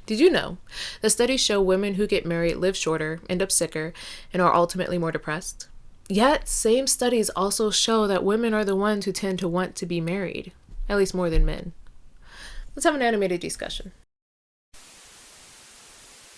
Did you know that studies show women who get married live shorter, end up sicker, and are ultimately more depressed? Yet, same studies also show that women are the ones who tend to want to be married, at least more than men. Let's have an animated discussion.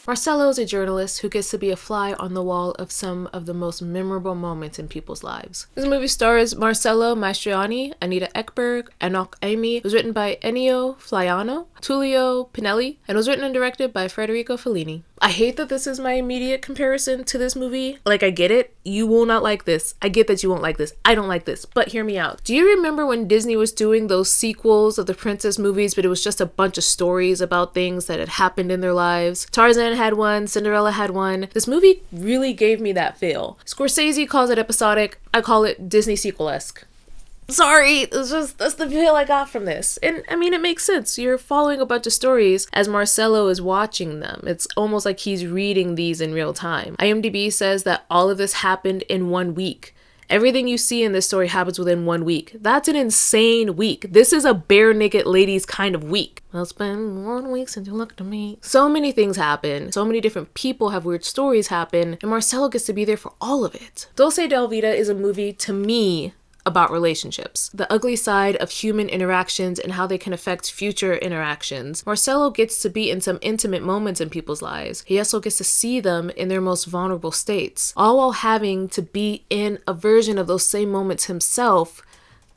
Marcello is a journalist who gets to be a fly on the wall of some of the most memorable moments in people's lives. This movie stars Marcello Mastroianni, Anita Ekberg, Enoch Amy. It was written by Ennio Flaiano, Tullio Pinelli, and was written and directed by Federico Fellini. I hate that this is my immediate comparison to this movie. Like, I get it. You will not like this. I get that you won't like this. I don't like this. But hear me out. Do you remember when Disney was doing those sequels of the princess movies, but it was just a bunch of stories about things that had happened in their lives? Tarzan had one. Cinderella had one. This movie really gave me that feel. Scorsese calls it episodic. I call it Disney sequel-esque. Sorry, that's the feel I got from this. And I mean, it makes sense. You're following a bunch of stories as Marcello is watching them. It's almost like he's reading these in real time. IMDb says that all of this happened in 1 week. Everything you see in this story happens within 1 week. That's an insane week. This is a bare naked ladies kind of week. Well, it's been 1 week since you looked at me. So many things happen. So many different people have weird stories happen. And Marcello gets to be there for all of it. Dolce Vita is a movie, to me, about relationships, the ugly side of human interactions and how they can affect future interactions. Marcello gets to be in some intimate moments in people's lives. He also gets to see them in their most vulnerable states, all while having to be in a version of those same moments himself,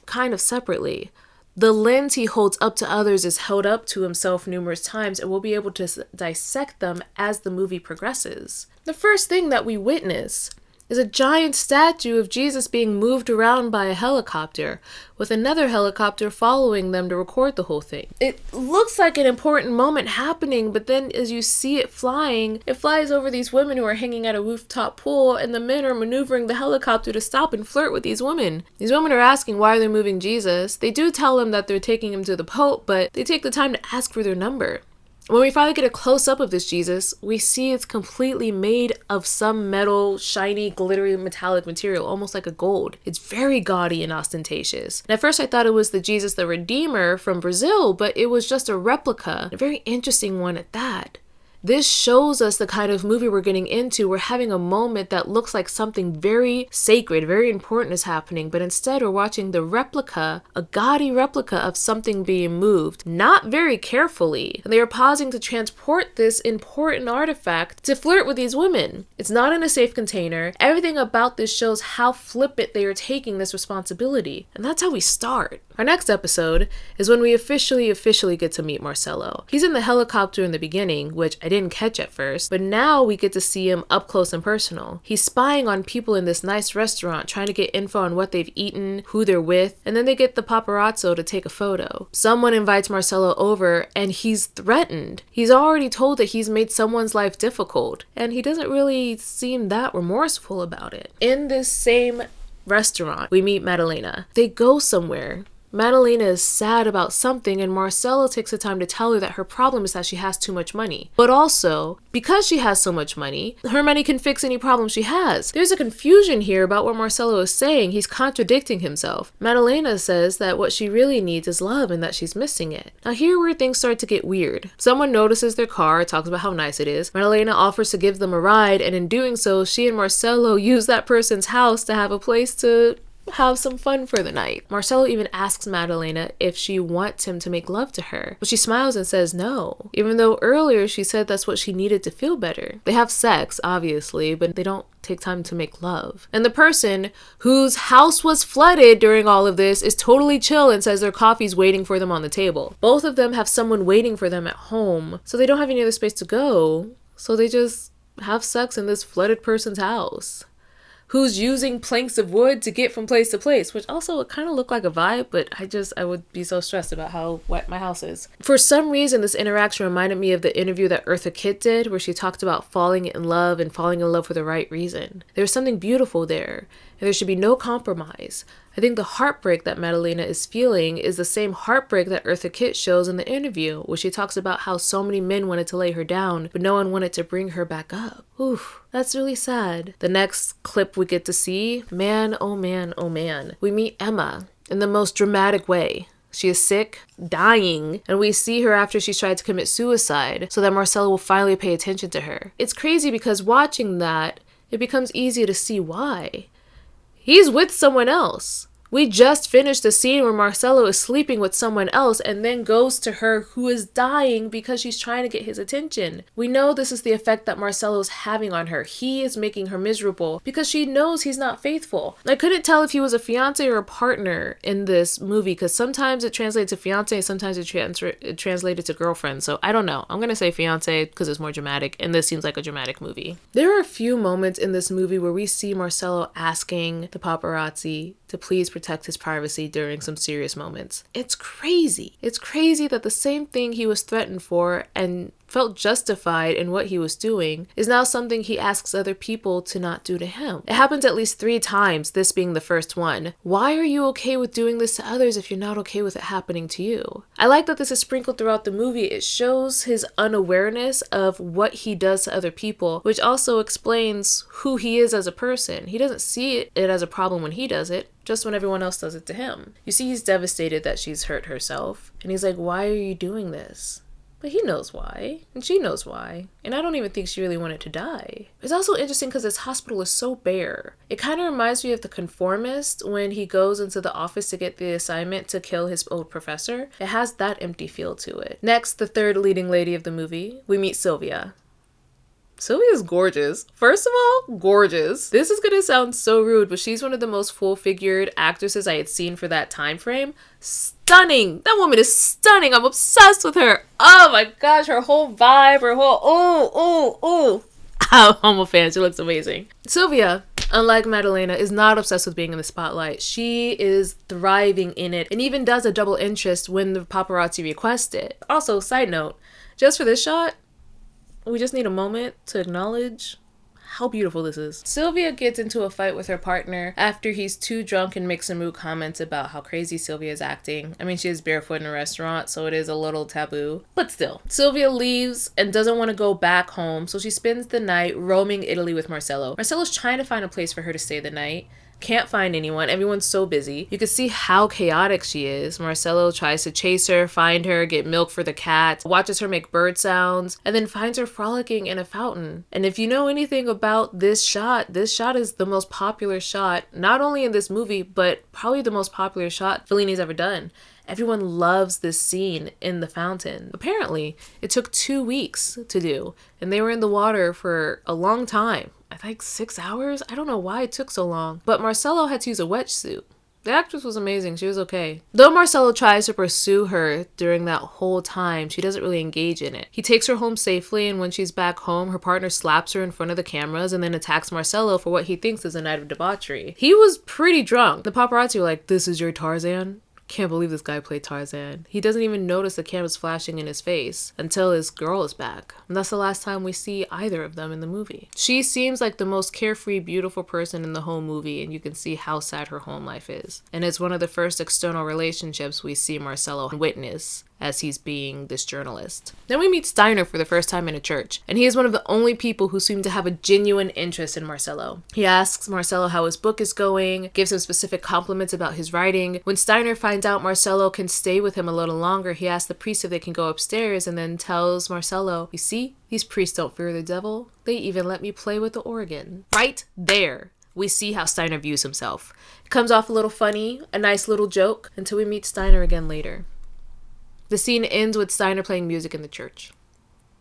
kind of separately. The lens he holds up to others is held up to himself numerous times, and we'll be able to dissect them as the movie progresses. The first thing that we witness is a giant statue of Jesus being moved around by a helicopter, with another helicopter following them to record the whole thing. It looks like an important moment happening, but then as you see it flying, it flies over these women who are hanging at a rooftop pool, and the men are maneuvering the helicopter to stop and flirt with these women. These women are asking why they're moving Jesus. They do tell him that they're taking him to the Pope, but they take the time to ask for their number. When we finally get a close-up of this Jesus, we see it's completely made of some metal, shiny, glittery, metallic material, almost like a gold. It's very gaudy and ostentatious. And at first I thought it was the Jesus the Redeemer from Brazil, but it was just a replica, a very interesting one at that. This shows us the kind of movie we're getting into. We're having a moment that looks like something very sacred, very important is happening, but instead we're watching the replica, a gaudy replica of something being moved, not very carefully. And they are pausing to transport this important artifact to flirt with these women. It's not in a safe container. Everything about this shows how flippant they are taking this responsibility. And that's how we start. Our next episode is when we officially get to meet Marcello. He's in the helicopter in the beginning, which I didn't catch at first, but now we get to see him up close and personal. He's spying on people in this nice restaurant, trying to get info on what they've eaten, who they're with, and then they get the paparazzo to take a photo. Someone invites Marcello over, and he's threatened. He's already told that he's made someone's life difficult, and he doesn't really seem that remorseful about it. In this same restaurant, we meet Madalena. They go somewhere. Madalena is sad about something, and Marcello takes the time to tell her that her problem is that she has too much money. But also, because she has so much money, her money can fix any problem she has. There's a confusion here about what Marcello is saying. He's contradicting himself. Madalena says that what she really needs is love and that she's missing it. Now here where things start to get weird. Someone notices their car, talks about how nice it is. Madalena offers to give them a ride, and in doing so, she and Marcello use that person's house to have a place to have some fun for the night. Marcello even asks Madalena if she wants him to make love to her, but she smiles and says no, even though earlier she said that's what she needed to feel better. They have sex, obviously, but they don't take time to make love. And the person whose house was flooded during all of this is totally chill and says their coffee's waiting for them on the table. Both of them have someone waiting for them at home, so they don't have any other space to go, so they just have sex in this flooded person's house, who's using planks of wood to get from place to place, which also it kind of looked like a vibe, but I would be so stressed about how wet my house is. For some reason, this interaction reminded me of the interview that Eartha Kitt did, where she talked about falling in love and falling in love for the right reason. There's something beautiful there, and there should be no compromise. I think the heartbreak that Madalena is feeling is the same heartbreak that Eartha Kitt shows in the interview, where she talks about how so many men wanted to lay her down, but no one wanted to bring her back up. Oof, that's really sad. The next clip we get to see, man, oh man, oh man. We meet Emma in the most dramatic way. She is sick, dying, and we see her after she's tried to commit suicide so that Marcelo will finally pay attention to her. It's crazy because watching that, it becomes easy to see why. He's with someone else. We just finished the scene where Marcelo is sleeping with someone else and then goes to her who is dying because she's trying to get his attention. We know this is the effect that Marcelo's having on her. He is making her miserable because she knows he's not faithful. I couldn't tell if he was a fiance or a partner in this movie because sometimes it translates to fiance, sometimes it translated to girlfriend. So I don't know. I'm going to say fiance because it's more dramatic and this seems like a dramatic movie. There are a few moments in this movie where we see Marcelo asking the paparazzi to please protect his privacy during some serious moments. It's crazy. It's crazy that the same thing he was threatened for and felt justified in what he was doing is now something he asks other people to not do to him. It happens at least 3 times, this being the first one. Why are you okay with doing this to others if you're not okay with it happening to you? I like that this is sprinkled throughout the movie. It shows his unawareness of what he does to other people, which also explains who he is as a person. He doesn't see it as a problem when he does it, just when everyone else does it to him. You see he's devastated that she's hurt herself, and he's like, why are you doing this? But he knows why, and she knows why, and I don't even think she really wanted to die. It's also interesting because this hospital is so bare. It kind of reminds me of The Conformist when he goes into the office to get the assignment to kill his old professor. It has that empty feel to it. Next, the third leading lady of the movie, we meet Sylvia. Sylvia's gorgeous. First of all, gorgeous. This is gonna sound so rude, but she's one of the most full-figured actresses I had seen for that time frame. Stunning! That woman is stunning! I'm obsessed with her! Oh my gosh, her whole vibe, her whole... I'm a fan, she looks amazing. Sylvia, unlike Madalena, is not obsessed with being in the spotlight. She is thriving in it, and even does a double interest when the paparazzi request it. Also, side note, just for this shot, we just need a moment to acknowledge how beautiful this is. Sylvia gets into a fight with her partner after he's too drunk and makes some rude comments about how crazy Sylvia is acting. I mean, she is barefoot in a restaurant, so it is a little taboo. But still, Sylvia leaves and doesn't want to go back home, so she spends the night roaming Italy with Marcelo. Marcelo's trying to find a place for her to stay the night. Can't find anyone. Everyone's so busy. You can see how chaotic she is. Marcelo tries to chase her, find her, get milk for the cat, watches her make bird sounds, and then finds her frolicking in a fountain. And if you know anything about this shot is the most popular shot, not only in this movie, but probably the most popular shot Fellini's ever done. Everyone loves this scene in the fountain. Apparently, it took 2 weeks to do, and they were in the water for a long time. I think 6 hours? I don't know why it took so long. But Marcelo had to use a wetsuit. The actress was amazing. She was okay. Though Marcelo tries to pursue her during that whole time, she doesn't really engage in it. He takes her home safely, and when she's back home, her partner slaps her in front of the cameras and then attacks Marcelo for what he thinks is a night of debauchery. He was pretty drunk. The paparazzi were like, "This is your Tarzan?" Can't believe this guy played Tarzan. He doesn't even notice the cameras flashing in his face until his girl is back. And that's the last time we see either of them in the movie. She seems like the most carefree, beautiful person in the whole movie, and you can see how sad her home life is. And it's one of the first external relationships we see Marcelo witness as he's being this journalist. Then we meet Steiner for the first time in a church, and he is one of the only people who seem to have a genuine interest in Marcelo. He asks Marcelo how his book is going, gives him specific compliments about his writing. When Steiner finds out Marcelo can stay with him a little longer, he asks the priest if they can go upstairs and then tells Marcelo, "You see, these priests don't fear the devil. They even let me play with the organ." Right there, we see how Steiner views himself. It comes off a little funny, a nice little joke, until we meet Steiner again later. The scene ends with Steiner playing music in the church.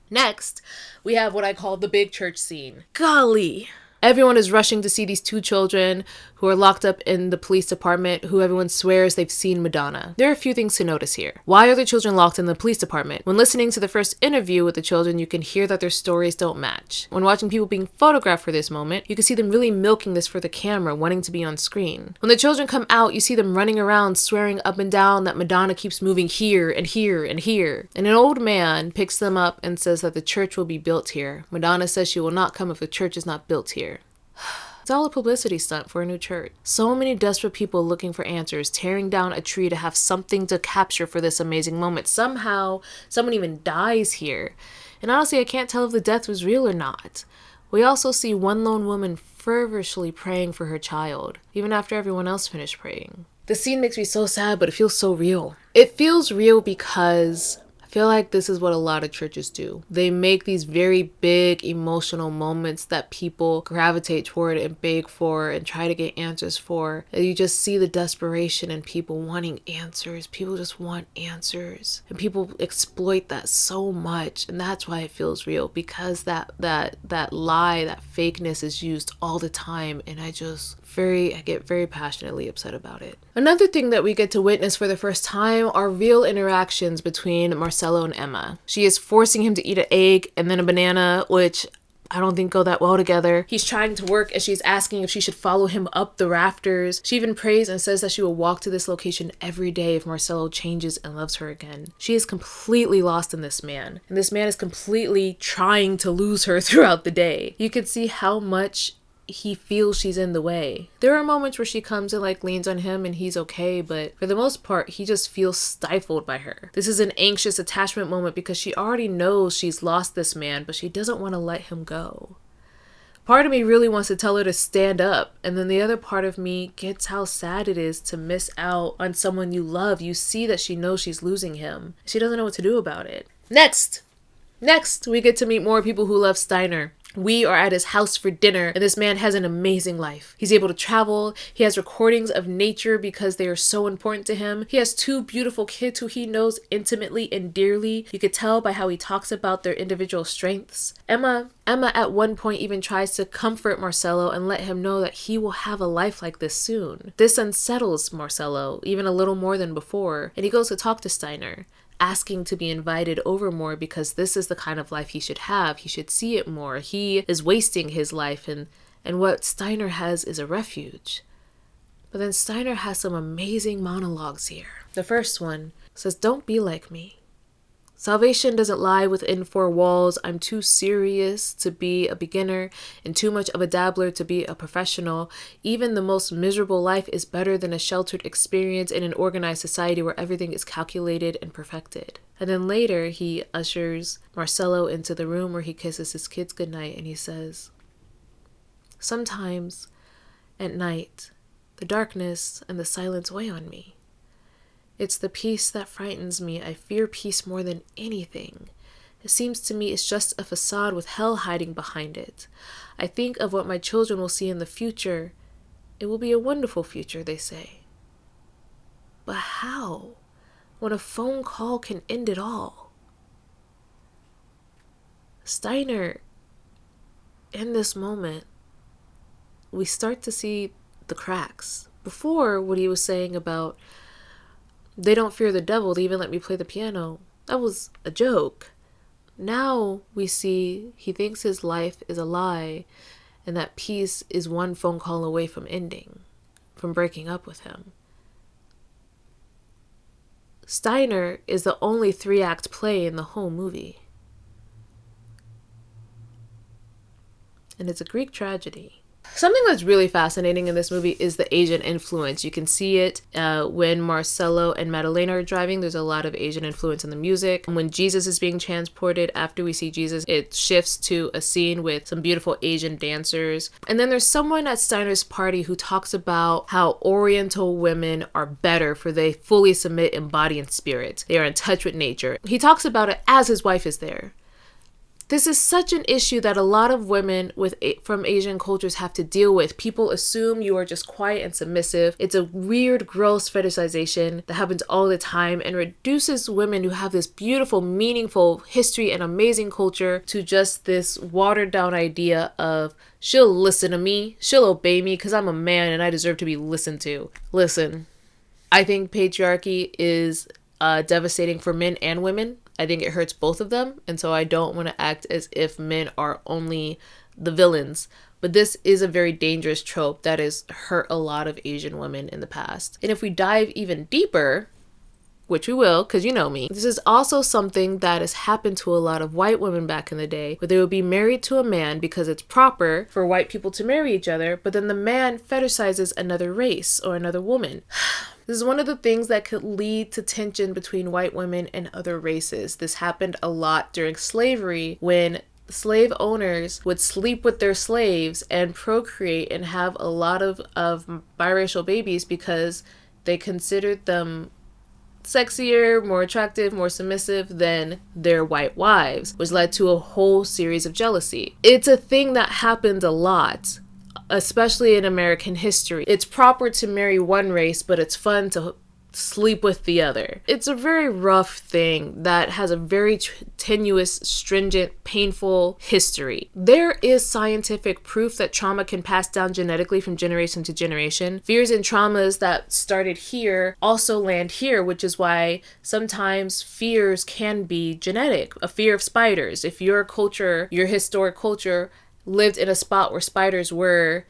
Next, we have what I call the big church scene. Golly! Everyone is rushing to see these 2 children who are locked up in the police department, who everyone swears they've seen Madonna. There are a few things to notice here. Why are the children locked in the police department? When listening to the first interview with the children, you can hear that their stories don't match. When watching people being photographed for this moment, you can see them really milking this for the camera, wanting to be on screen. When the children come out, you see them running around, swearing up and down that Madonna keeps moving here and here and here. And an old man picks them up and says that the church will be built here. Madonna says she will not come if the church is not built here. It's all a publicity stunt for a new church. So many desperate people looking for answers, tearing down a tree to have something to capture for this amazing moment. Somehow, someone even dies here. And honestly, I can't tell if the death was real or not. We also see one lone woman fervently praying for her child, even after everyone else finished praying. The scene makes me so sad, but it feels so real. It feels real because I feel like this is what a lot of churches do. They make these very big emotional moments that people gravitate toward and beg for and try to get answers for. And you just see the desperation in people wanting answers. People just want answers. And people exploit that so much. And that's why it feels real, because that lie, that fakeness is used all the time. And I get very passionately upset about it. Another thing that we get to witness for the first time are real interactions between Marcelo and Emma. She is forcing him to eat an egg and then a banana, which I don't think go that well together. He's trying to work and she's asking if she should follow him up the rafters. She even prays and says that she will walk to this location every day if Marcelo changes and loves her again. She is completely lost in this man, and this man is completely trying to lose her throughout the day. You can see how much he feels she's in the way. There are moments where she comes and leans on him and he's okay, but for the most part, he just feels stifled by her. This is an anxious attachment moment because she already knows she's lost this man, but she doesn't want to let him go. Part of me really wants to tell her to stand up, and then the other part of me gets how sad it is to miss out on someone you love. You see that she knows she's losing him. She doesn't know what to do about it. Next, we get to meet more people who love Steiner. We are at his house for dinner, and this man has an amazing life. He's able to travel. He has recordings of nature because they are so important to him. He has 2 beautiful kids who he knows intimately and dearly. You could tell by how he talks about their individual strengths. Emma at one point even tries to comfort Marcelo and let him know that he will have a life like this soon. This unsettles Marcelo even a little more than before, and he goes to talk to Steiner, asking to be invited over more because this is the kind of life he should have. He should see it more. He is wasting his life, and what Steiner has is a refuge. But then Steiner has some amazing monologues here. The first one says, "Don't be like me. Salvation doesn't lie within 4 walls. I'm too serious to be a beginner and too much of a dabbler to be a professional. Even the most miserable life is better than a sheltered experience in an organized society where everything is calculated and perfected." And then later he ushers Marcelo into the room where he kisses his kids goodnight, and he says, "Sometimes at night, the darkness and the silence weigh on me. It's the peace that frightens me. I fear peace more than anything. It seems to me it's just a facade with hell hiding behind it. I think of what my children will see in the future. It will be a wonderful future, they say. But how, when a phone call can end it all?" Steiner, in this moment, we start to see the cracks. Before, what he was saying about they don't fear the devil, they even let me play the piano, that was a joke. Now we see he thinks his life is a lie and that peace is one phone call away from ending, from breaking up with him. Steiner is the only 3-act play in the whole movie. And it's a Greek tragedy. Something that's really fascinating in this movie is the Asian influence. You can see it when Marcelo and Madalena are driving. There's a lot of Asian influence in the music. And when Jesus is being transported, after we see Jesus, it shifts to a scene with some beautiful Asian dancers. And then there's someone at Steiner's party who talks about how Oriental women are better, for they fully submit in body and spirit. They are in touch with nature. He talks about it as his wife is there. This is such an issue that a lot of women from Asian cultures have to deal with. People assume you are just quiet and submissive. It's a weird, gross fetishization that happens all the time and reduces women who have this beautiful, meaningful history and amazing culture to just this watered down idea of she'll listen to me, she'll obey me because I'm a man and I deserve to be listened to. Listen, I think patriarchy is devastating for men and women. I think it hurts both of them, and so I don't want to act as if men are only the villains. But this is a very dangerous trope that has hurt a lot of Asian women in the past. And if we dive even deeper, which we will, because you know me, this is also something that has happened to a lot of white women back in the day, where they would be married to a man because it's proper for white people to marry each other, but then the man fetishizes another race or another woman. This is one of the things that could lead to tension between white women and other races. This happened a lot during slavery, when slave owners would sleep with their slaves and procreate and have a lot of biracial babies because They considered them sexier, more attractive, more submissive than their white wives, which led to a whole series of jealousy. It's a thing that happened a lot, especially in American history. It's proper to marry one race, but it's fun to sleep with the other. It's a very rough thing that has a very tenuous, stringent, painful history. There is scientific proof that trauma can pass down genetically from generation to generation. Fears and traumas that started here also land here, which is why sometimes fears can be genetic. A fear of spiders. If your culture, your historic culture, lived in a spot where spiders were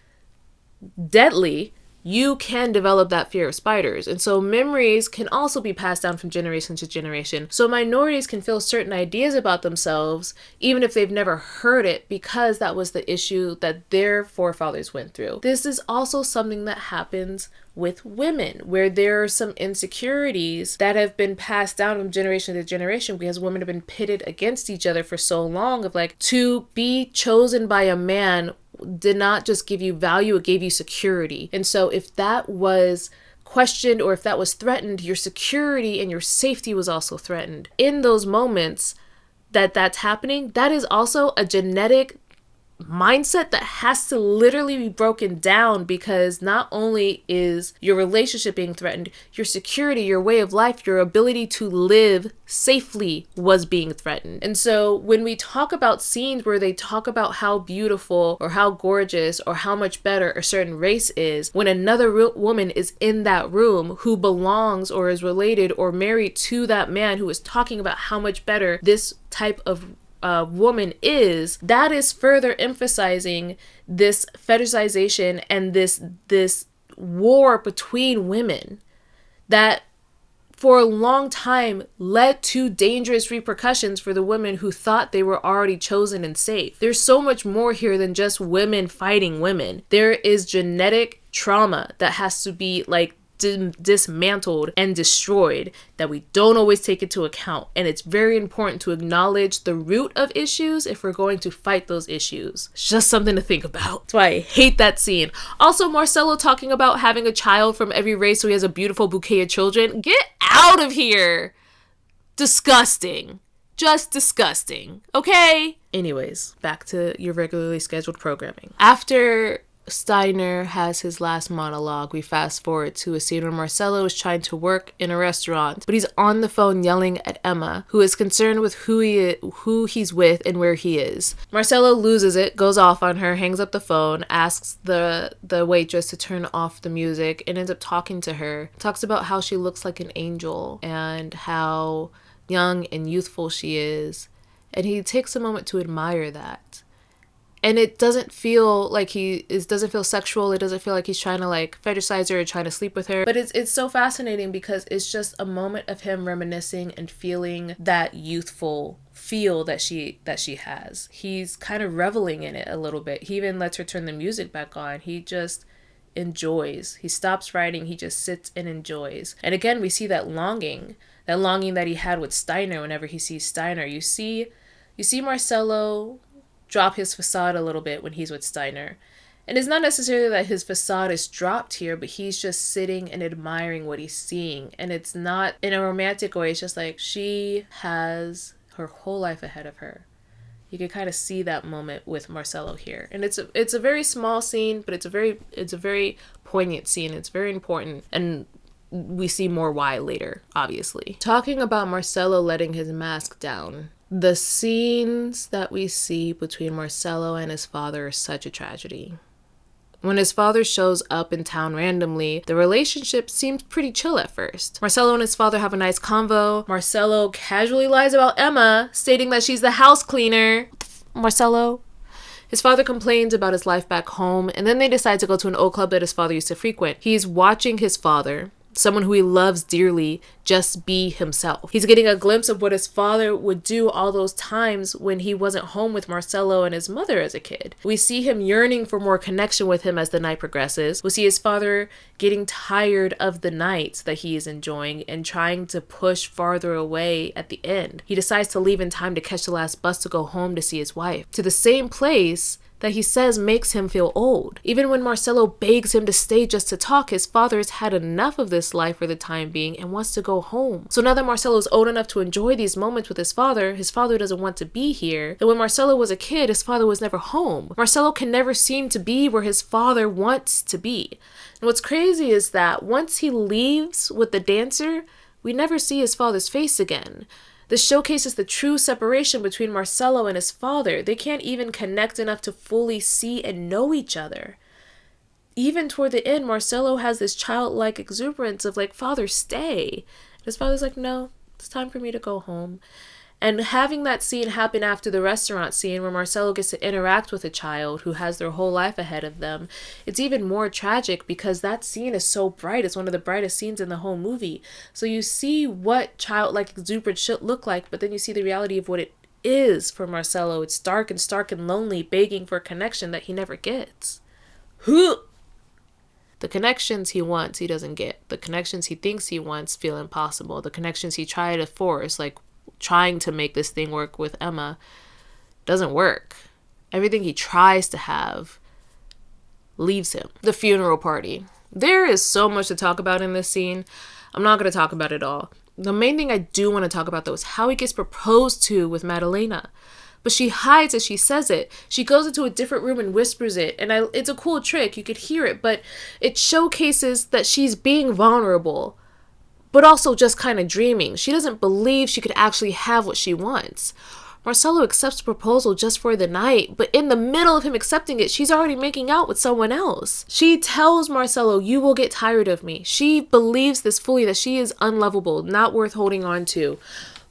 deadly, you can develop that fear of spiders. And so memories can also be passed down from generation to generation. So minorities can feel certain ideas about themselves, even if they've never heard it, because that was the issue that their forefathers went through. This is also something that happens with women, where there are some insecurities that have been passed down from generation to generation because women have been pitted against each other for so long, of like, to be chosen by a man did not just give you value, it gave you security. And so if that was questioned or if that was threatened, your security and your safety was also threatened. In those moments that's happening, that is also a genetic mindset that has to literally be broken down, because not only is your relationship being threatened, your security, your way of life, your ability to live safely was being threatened. And so when we talk about scenes where they talk about how beautiful or how gorgeous or how much better a certain race is, when another woman is in that room who belongs or is related or married to that man who is talking about how much better this type of woman is, that is further emphasizing this fetishization and this war between women that for a long time led to dangerous repercussions for the women who thought they were already chosen and safe. There's so much more here than just women fighting women. There is genetic trauma that has to be like dismantled and destroyed that we don't always take into account. And it's very important to acknowledge the root of issues if we're going to fight those issues. It's just something to think about. That's why I hate that scene. Also, Marcelo talking about having a child from every race so he has a beautiful bouquet of children. Get out of here. Disgusting. Just disgusting. Okay? Anyways, back to your regularly scheduled programming. After Steiner has his last monologue, we fast forward to a scene where Marcelo is trying to work in a restaurant, but he's on the phone yelling at Emma, who is concerned with who he's with and where he is. Marcelo loses it, goes off on her, hangs up the phone, asks the waitress to turn off the music, and ends up talking to her. Talks about how she looks like an angel and how young and youthful she is, and he takes a moment to admire that. And it doesn't feel like it doesn't feel sexual. It doesn't feel like he's trying to like fetishize her or trying to sleep with her. But it's so fascinating because it's just a moment of him reminiscing and feeling that youthful feel that she has. He's kind of reveling in it a little bit. He even lets her turn the music back on. He just enjoys. He stops writing. He just sits and enjoys. And again, we see that longing that he had with Steiner whenever he sees Steiner. You see Marcelo drop his facade a little bit when he's with Steiner. And it's not necessarily that his facade is dropped here, but he's just sitting and admiring what he's seeing. And it's not in a romantic way. It's just like she has her whole life ahead of her. You can kind of see that moment with Marcelo here. And it's a very small scene, but it's a very poignant scene. It's very important. And we see more why later, obviously. Talking about Marcelo letting his mask down. The scenes that we see between Marcelo and his father are such a tragedy. When his father shows up in town randomly, the relationship seems pretty chill at first. Marcelo and his father have a nice convo. Marcelo casually lies about Emma, stating that she's the house cleaner. Marcelo. His father complains about his life back home, and then they decide to go to an old club that his father used to frequent. He's watching his father, someone who he loves dearly, just be himself. He's getting a glimpse of what his father would do all those times when he wasn't home with Marcelo and his mother as a kid. We see him yearning for more connection with him as the night progresses. We see his father getting tired of the nights that he is enjoying and trying to push farther away at the end. He decides to leave in time to catch the last bus to go home to see his wife, to the same place that he says makes him feel old. Even when Marcelo begs him to stay just to talk, his father has had enough of this life for the time being and wants to go home. So now that Marcelo is old enough to enjoy these moments with his father doesn't want to be here. And when Marcelo was a kid, his father was never home. Marcelo can never seem to be where his father wants to be. And what's crazy is that once he leaves with the dancer, we never see his father's face again. This showcases the true separation between Marcelo and his father. They can't even connect enough to fully see and know each other. Even toward the end, Marcelo has this childlike exuberance of like, "Father, stay." And his father's like, "No, it's time for me to go home." And having that scene happen after the restaurant scene where Marcelo gets to interact with a child who has their whole life ahead of them, it's even more tragic because that scene is so bright. It's one of the brightest scenes in the whole movie. So you see what childlike exuberance should look like, but then you see the reality of what it is for Marcelo. It's dark and lonely, begging for a connection that he never gets. The connections he wants, he doesn't get. The connections he thinks he wants feel impossible. The connections he tried to force, like trying to make this thing work with Emma, doesn't work. Everything he tries to have leaves him. The funeral party. There is so much to talk about in this scene. I'm not going to talk about it all. The main thing I do want to talk about, though, is how he gets proposed to with Madalena. But she hides as she says it. She goes into a different room and whispers it. And it's a cool trick. You could hear it. But it showcases that she's being vulnerable, but also just kind of dreaming. She doesn't believe she could actually have what she wants. Marcelo accepts the proposal just for the night, but in the middle of him accepting it, she's already making out with someone else. She tells Marcelo, "You will get tired of me." She believes this fully, that she is unlovable, not worth holding on to.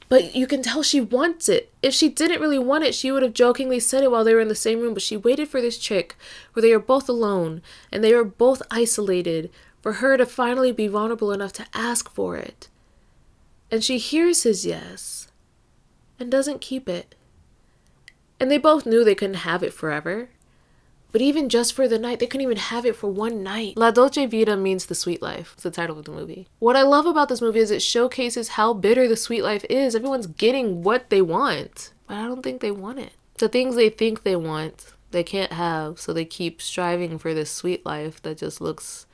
But you can tell she wants it. If she didn't really want it, she would have jokingly said it while they were in the same room, but she waited for this chick where they are both alone and they are both isolated, for her to finally be vulnerable enough to ask for it. And she hears his yes and doesn't keep it. And they both knew they couldn't have it forever. But even just for the night, they couldn't even have it for one night. La Dolce Vita means the sweet life. It's the title of the movie. What I love about this movie is it showcases how bitter the sweet life is. Everyone's getting what they want, but I don't think they want it. The things they think they want, they can't have, so they keep striving for this sweet life that just looks...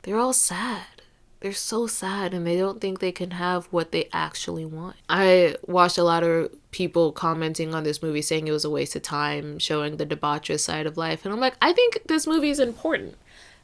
They're all sad. They're so sad, and they don't think they can have what they actually want. I watched a lot of people commenting on this movie saying it was a waste of time, showing the debaucherous side of life. And I'm like, I think this movie is important.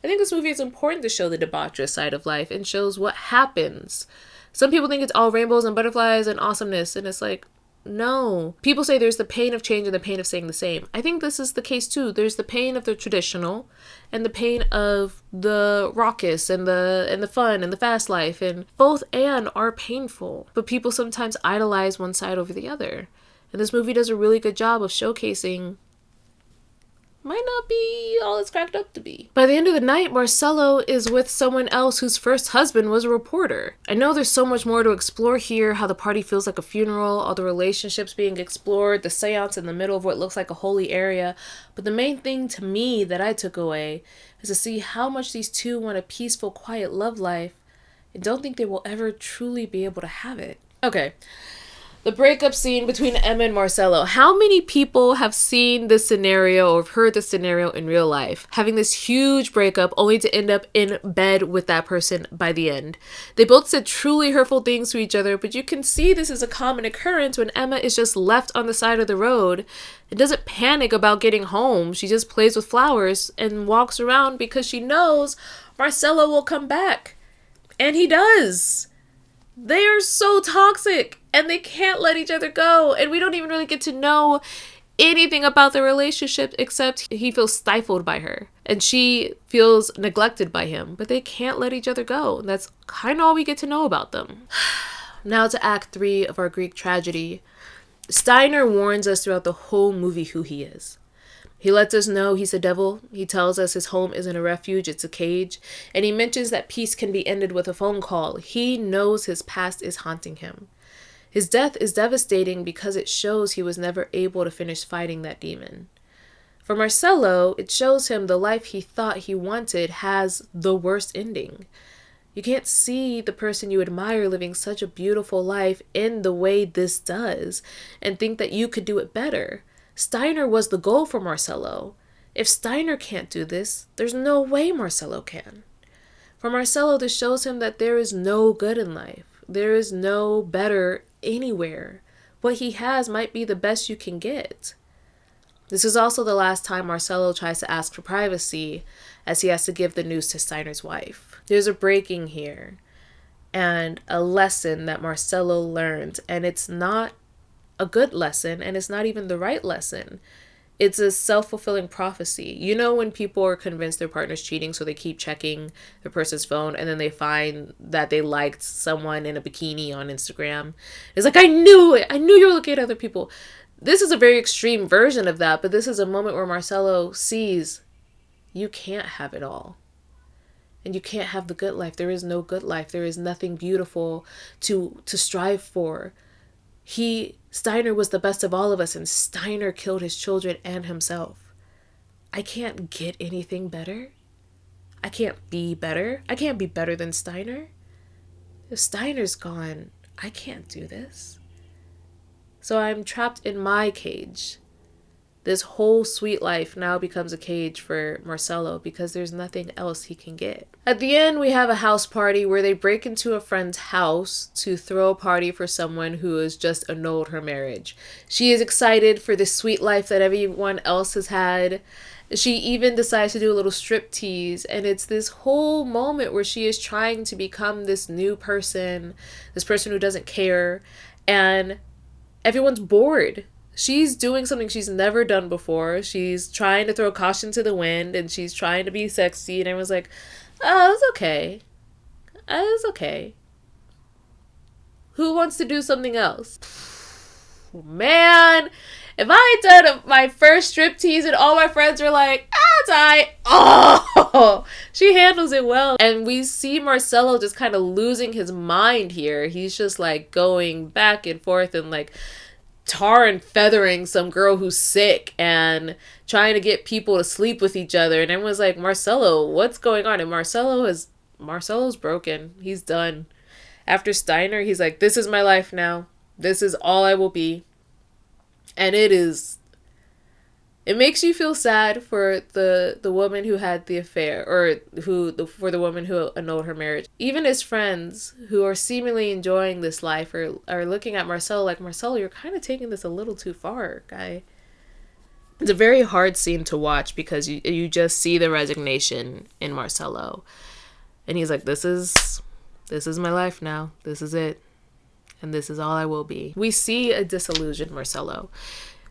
I think this movie is important to show the debaucherous side of life and shows what happens. Some people think it's all rainbows and butterflies and awesomeness, and it's like, no. People say there's the pain of change and the pain of staying the same. I think this is the case too. There's the pain of the traditional and the pain of the raucous and the fun and the fast life, and both and are painful. But people sometimes idolize one side over the other. And this movie does a really good job of showcasing might not be all it's cracked up to be. By the end of the night, Marcelo is with someone else whose first husband was a reporter. I know there's so much more to explore here, how the party feels like a funeral, all the relationships being explored, the seance in the middle of what looks like a holy area, but the main thing to me that I took away is to see how much these two want a peaceful, quiet love life and don't think they will ever truly be able to have it. Okay. The breakup scene between Emma and Marcelo. How many people have seen this scenario or have heard this scenario in real life? Having this huge breakup only to end up in bed with that person by the end. They both said truly hurtful things to each other, but you can see this is a common occurrence when Emma is just left on the side of the road and doesn't panic about getting home. She just plays with flowers and walks around because she knows Marcelo will come back. And he does. They are so toxic and they can't let each other go. And we don't even really get to know anything about their relationship except he feels stifled by her and she feels neglected by him. But they can't let each other go. And that's kind of all we get to know about them. Now to Act 3 of our Greek tragedy. Steiner warns us throughout the whole movie who he is. He lets us know he's a devil. He tells us his home isn't a refuge, it's a cage. And he mentions that peace can be ended with a phone call. He knows his past is haunting him. His death is devastating because it shows he was never able to finish fighting that demon. For Marcelo, it shows him the life he thought he wanted has the worst ending. You can't see the person you admire living such a beautiful life in the way this does and think that you could do it better. Steiner was the goal for Marcelo. If Steiner can't do this, there's no way Marcelo can. For Marcelo, this shows him that there is no good in life. There is no better anywhere. What he has might be the best you can get. This is also the last time Marcelo tries to ask for privacy, as he has to give the news to Steiner's wife. There's a breaking here and a lesson that Marcelo learned, and it's not a good lesson, and it's not even the right lesson. It's a self-fulfilling prophecy. You know, when people are convinced their partner's cheating, so they keep checking the person's phone, and then they find that they liked someone in a bikini on Instagram. It's like, I knew it. I knew you were looking at other people. This is a very extreme version of that, but this is a moment where Marcelo sees you can't have it all. And you can't have the good life. There is no good life. There is nothing beautiful to strive for. Steiner was the best of all of us, and Steiner killed his children and himself. I can't get anything better. I can't be better. I can't be better than Steiner. If Steiner's gone, I can't do this. So I'm trapped in my cage. This whole sweet life now becomes a cage for Marcelo because there's nothing else he can get. At the end, we have a house party where they break into a friend's house to throw a party for someone who has just annulled her marriage. She is excited for the sweet life that everyone else has had. She even decides to do a little striptease, and it's this whole moment where she is trying to become this new person, this person who doesn't care, and everyone's bored. She's doing something she's never done before. She's trying to throw caution to the wind, and she's trying to be sexy, and everyone's like, oh, it's okay. It's okay. Who wants to do something else? Man, if I had done my first striptease and all my friends were like, it's alright. Oh, she handles it well. And we see Marcelo just kind of losing his mind here. He's just like going back and forth and like tar and feathering some girl who's sick and trying to get people to sleep with each other. And everyone's like, Marcelo, what's going on? And Marcelo's broken. He's done. After Steiner, he's like, this is my life now. This is all I will be. And it makes you feel sad for the woman who had the affair, or for the woman who annulled her marriage. Even his friends who are seemingly enjoying this life are looking at Marcelo like, Marcelo, you're kind of taking this a little too far, guy. It's a very hard scene to watch because you just see the resignation in Marcelo. And he's like, this is my life now. This is it. And this is all I will be. We see a disillusioned Marcelo.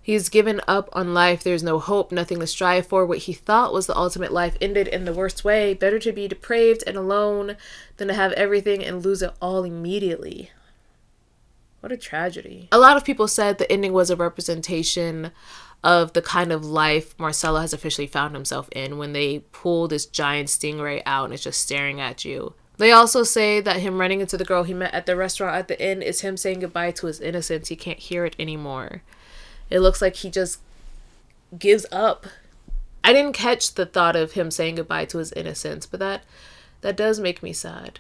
He's given up on life. There's no hope, nothing to strive for. What he thought was the ultimate life ended in the worst way. Better to be depraved and alone than to have everything and lose it all immediately. What a tragedy. A lot of people said the ending was a representation of the kind of life Marcelo has officially found himself in when they pull this giant stingray out and it's just staring at you. They also say that him running into the girl he met at the restaurant at the end is him saying goodbye to his innocence. He can't hear it anymore. It looks like he just gives up. I didn't catch the thought of him saying goodbye to his innocence, but that does make me sad.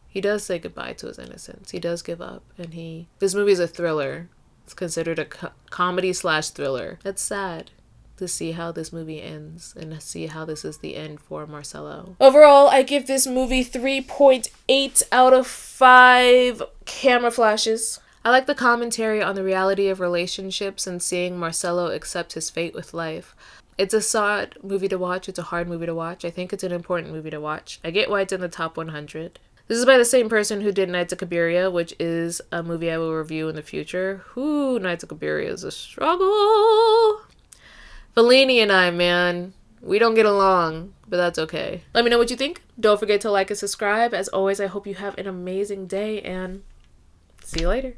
He does say goodbye to his innocence. He does give up, and this movie is a thriller. It's considered a comedy/thriller. It's sad to see how this movie ends and to see how this is the end for Marcelo. Overall, I give this movie 3.8 out of 5 camera flashes. I like the commentary on the reality of relationships and seeing Marcelo accept his fate with life. It's a sad movie to watch. It's a hard movie to watch. I think it's an important movie to watch. I get why it's in the top 100. This is by the same person who did Nights of Cabiria, which is a movie I will review in the future. Nights of Cabiria is a struggle. Fellini and I, man, we don't get along, but that's okay. Let me know what you think. Don't forget to like and subscribe. As always, I hope you have an amazing day, and see you later.